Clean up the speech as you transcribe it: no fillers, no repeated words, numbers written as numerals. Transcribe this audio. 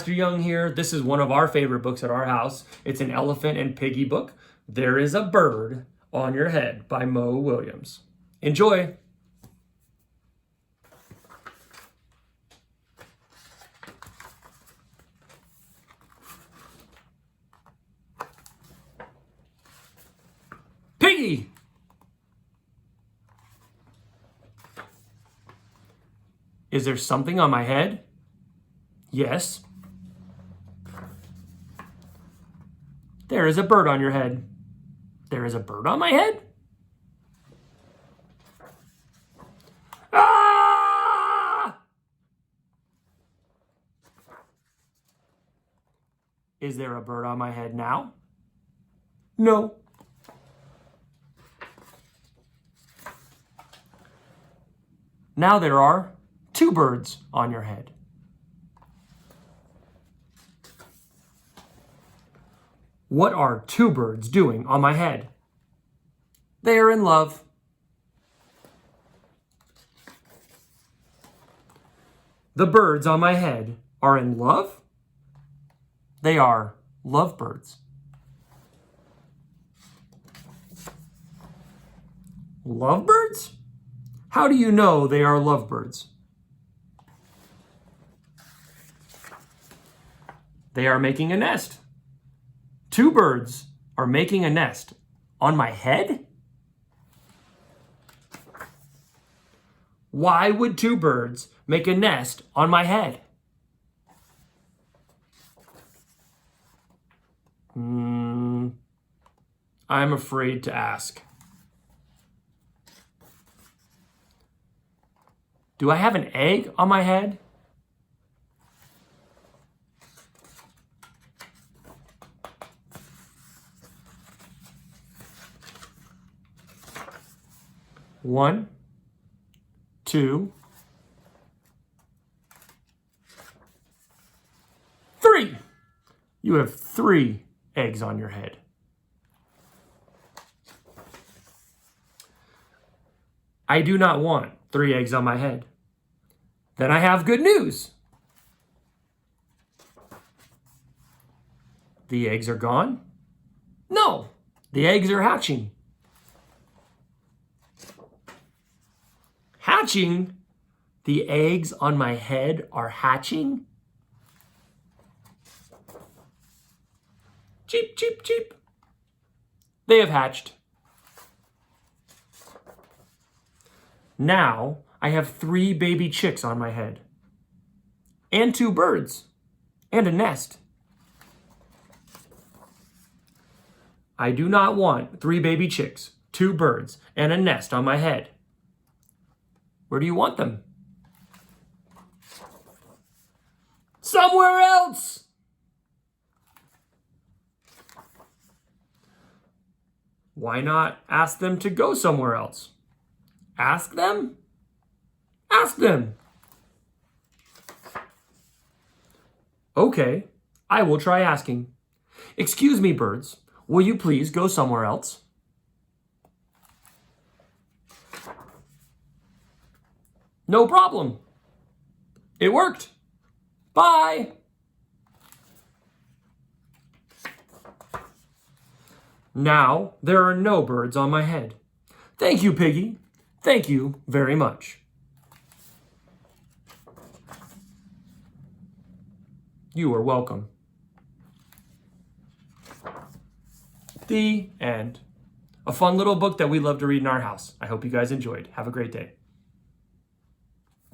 Mr. Young here. This is one of our favorite books at our house. It's an Elephant and Piggy book. There is a Bird on Your Head by Mo Williams. Enjoy. Piggy! Is there something on my head? Yes. There is a bird on your head. There is a bird on my head? Ah! Is there a bird on my head now? No. Now there are 2 birds on your head. What are 2 birds doing on my head? They are in love. The birds on my head are in love? They are lovebirds. Lovebirds? How do you know they are lovebirds? They are making a nest. 2 birds are making a nest on my head? Why would 2 birds make a nest on my head? I'm afraid to ask. Do I have an egg on my head? One, 2, 3. You have 3 eggs on your head. I do not want 3 eggs on my head. Then I have good news. The eggs are gone? No, the eggs are hatching. Hatching? The eggs on my head are hatching? Cheep, cheep, cheep. They have hatched. Now I have 3 baby chicks on my head. And 2 birds. And a nest. I do not want 3 baby chicks, 2 birds, and a nest on my head. Where do you want them? Somewhere else! Why not ask them to go somewhere else? Ask them? Ask them! Okay, I will try asking. Excuse me, birds. Will you please go somewhere else? No problem. It worked. Bye. Now there are no birds on my head. Thank you, Piggy. Thank you very much. You are welcome. The end. A fun little book that we love to read in our house. I hope you guys enjoyed. Have a great day.